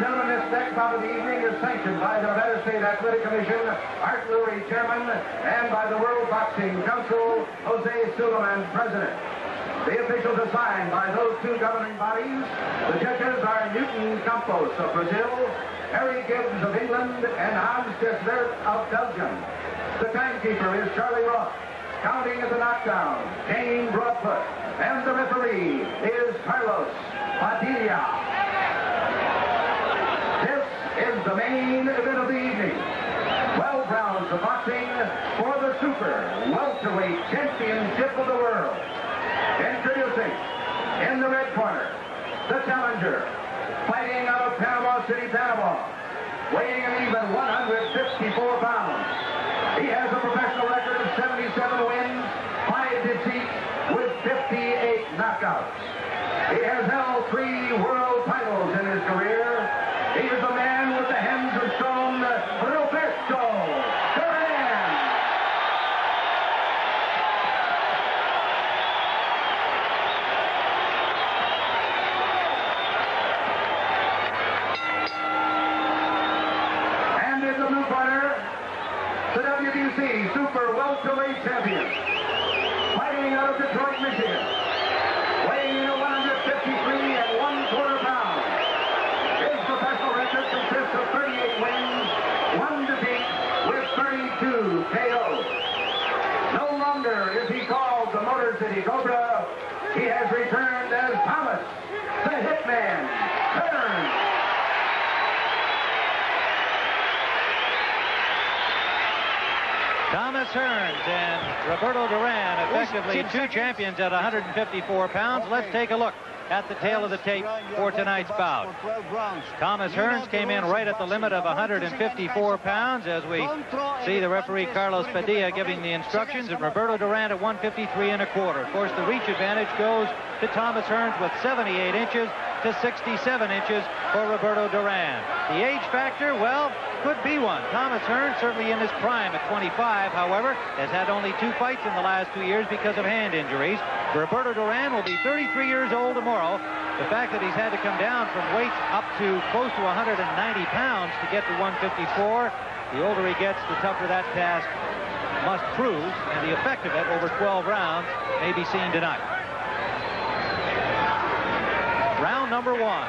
gentlemen, this next bout of the evening is sanctioned by the Nevada State Athletic Commission, Art Lurie, Chairman, and by the World Boxing Council, Jose Suleiman, President. The officials assigned by those two governing bodies. The judges are Newton Campos of Brazil, Harry Gibbs of England, and Hans Desvert of Belgium. The timekeeper is Charlie Roth. Counting at the knockdown, Jane Broadfoot. And the referee is Carlos Padilla. This is the main event of the evening. 12 rounds of boxing for the super welterweight championship of the world. Introducing, in the red corner, the challenger, fighting out of Panama City, Panama, weighing an even 154 pounds. He has a professional record of 77 wins, 5 defeats, with 58 knockouts. He has held 3 world titles in his career. He is the man with the hands of stone, Roberto Duran. And in the blue corner, the WBC Super Welterweight Champion, fighting out of Detroit, Michigan, weighing in at 153 1/4 pounds. His professional record consists of 38 wins, 1 defeat, with 32 KOs. No longer is he called the Motor City Cobra. He has returned as Thomas, the Hitman Hearns. Thomas Hearns and Roberto Duran, effectively 2 champions at 154 pounds. Let's take a look at the tail of the tape for tonight's bout. Thomas Hearns came in right at the limit of 154 pounds as we see the referee Carlos Padilla giving the instructions, and Roberto Duran at 153 1/4. Of course, the reach advantage goes to Thomas Hearns with 78 inches to 67 inches for Roberto Duran. The age factor, well, could be one. Thomas Hearns, certainly in his prime at 25, however, has had only 2 fights in the last 2 years because of hand injuries. Roberto Duran will be 33 years old tomorrow. The fact that he's had to come down from weights up to close to 190 pounds to get to 154, the older he gets, the tougher that task must prove, and the effect of it over 12 rounds may be seen tonight. Round number 1.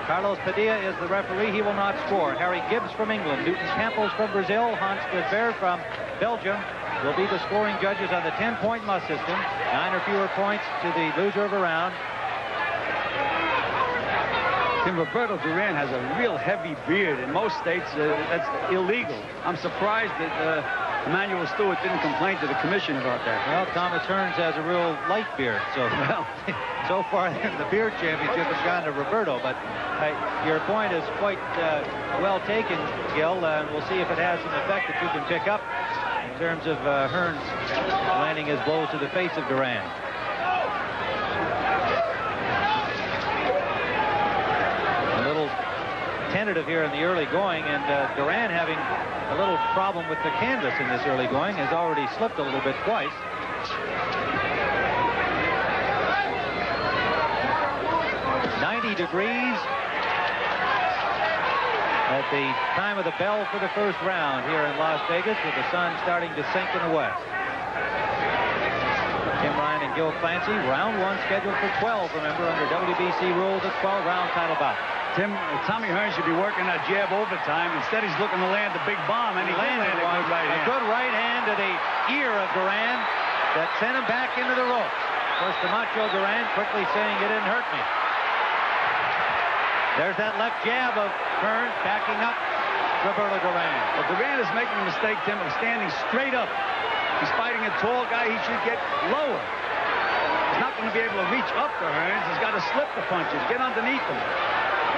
Carlos Padilla is the referee. He will not score. Harry Gibbs from England, Newton Campos from Brazil, Hans Desvert from Belgium will be the scoring judges on the 10-point must system. 9 or fewer points to the loser of a round. Tim, Roberto Duran has a real heavy beard. In most states, that's illegal. I'm surprised that Emmanuel Stewart didn't complain to the commission about that. Well, Thomas Hearns has a real light beard, so well, so far the beard championship has gone to Roberto. But your point is quite well taken, Gil, and we'll see if it has an effect that you can pick up in terms of Hearns landing his blows to the face of Duran. Tentative here in the early going, and Duran having a little problem with the canvas in this early going, has already slipped a little bit twice. .90 degrees at the time of the bell for the first round here in Las Vegas, with the sun starting to sink in the west. Tim Ryan and Gil Clancy, round 1 scheduled for 12, remember, under WBC rules, a 12-round title bout. Tim, Tommy Hearns should be working that jab overtime. Instead, he's looking to land the big bomb, and he landed a good right hand. A good right hand to the ear of Duran that sent him back into the ropes. Of course, the Macho Duran quickly saying, "It didn't hurt me." There's that left jab of Hearns backing up Roberto Duran. Well, Duran is making a mistake, Tim, of standing straight up. He's fighting a tall guy. He should get lower. He's not going to be able to reach up to Hearns. He's got to slip the punches, get underneath him.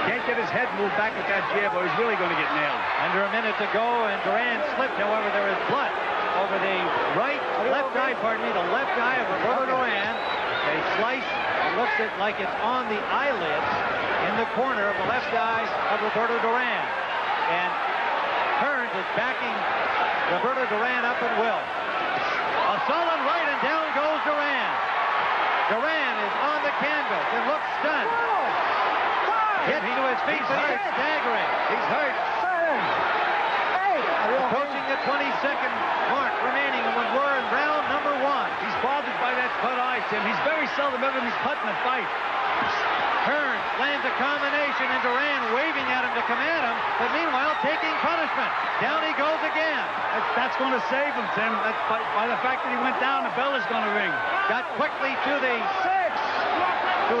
Can't get his head moved back with that jab, or he's really going to get nailed. Under a minute to go, and Duran slipped. However, there is blood over the left eye of Roberto Duran. A slice, it looks like it's on the eyelids in the corner of the left eye of Roberto Duran. And Hearns is backing Roberto Duran up at will. A solid right, and down goes Duran. Duran is on the canvas and looks stunned. Hit to his feet, but he is second mark remaining, and we're in round number 1. He's bothered by that cut eye, Tim. He's very seldom ever been cut in a fight. Hearns lands a combination, and Duran waving at him to come at him, but meanwhile taking punishment. Down he goes again. That's going to save him, Tim. That's by the fact that he went down, the bell is going to ring. Got quickly to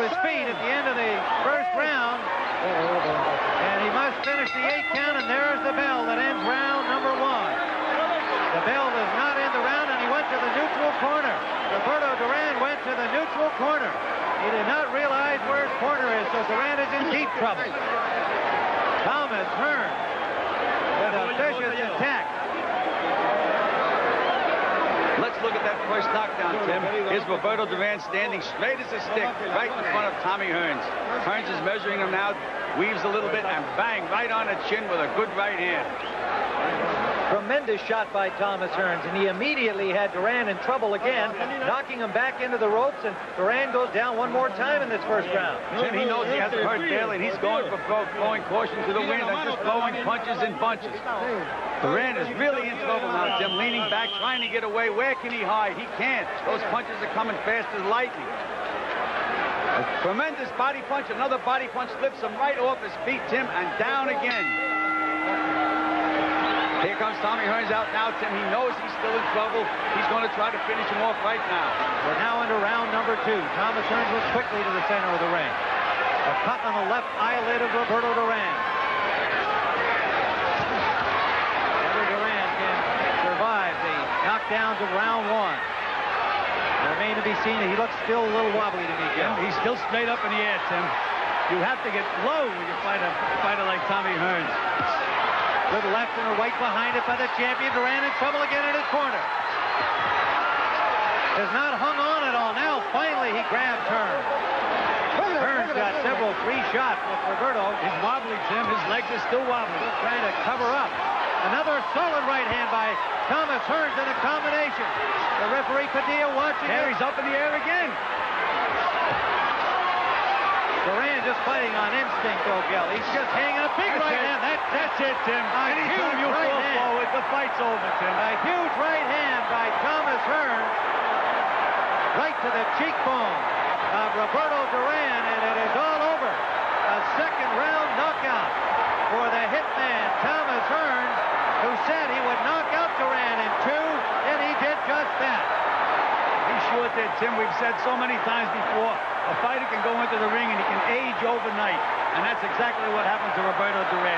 his feet at the end of the first round, and he must finish the 8 count, and there's the bell that ends round number 1. The bell does not end the round, and he went to the neutral corner. Roberto Duran went to the neutral corner. He did not realize where his corner is, so Duran is in deep trouble. Thomas Hearns with a vicious attack. Let's look at that first knockdown, Tim. Here's Roberto Duran standing straight as a stick right in front of Tommy Hearns. Hearns is measuring him now, weaves a little bit, and bang, right on the chin with a good right hand. Tremendous shot by Thomas Hearns, and he immediately had Duran in trouble again, knocking him back into the ropes, and Duran goes down one more time in this first round. Jim, he knows he hasn't hurt badly, and he's going for throwing caution to the wind and just throwing punches in bunches. Duran is really in trouble now, Jim, leaning back, trying to get away. Where can he hide? He can't. Those punches are coming fast as lightning. A tremendous body punch, another body punch lifts him right off his feet, Tim, and down again. Here comes Tommy Hearns out now, Tim. He knows he's still in trouble. He's going to try to finish him off right now. We're now into round number 2. Thomas Hearns moves quickly to the center of the ring. A cut on the left eyelid of Roberto Duran. Whether Duran can survive the knockdowns of round 1. Remain to be seen. He looks still a little wobbly to me, Jim. He's still straight up in the air, Tim. You have to get low when you fight a fighter like Tommy Hearns. Good left and a right behind it by the champion. Duran in trouble again in his corner. Has not hung on at all. Now, finally, he grabs Hearns. Hearns got several free shots with Roberto. He's wobbly, Tim. His legs are still wobbly. Still trying to cover up. Another solid right hand by Thomas Hearns in a combination. The referee Padilla watching. There he's up in the air again. Duran just fighting on instinct, though, Gil. He's just hanging a big right hand. That's it, Tim. Anytime you fall forward, the fight's over, Tim. A huge right hand by Thomas Hearns. Right to the cheekbone of Roberto Duran, and it is all over. A second round knockout for the hitman, Thomas Hearns, who said he would knock out Duran in 2, and he did just that. He sure did, Tim. We've said so many times before, a fighter can go into the ring and he can age overnight. And that's exactly what happened to Roberto Duran.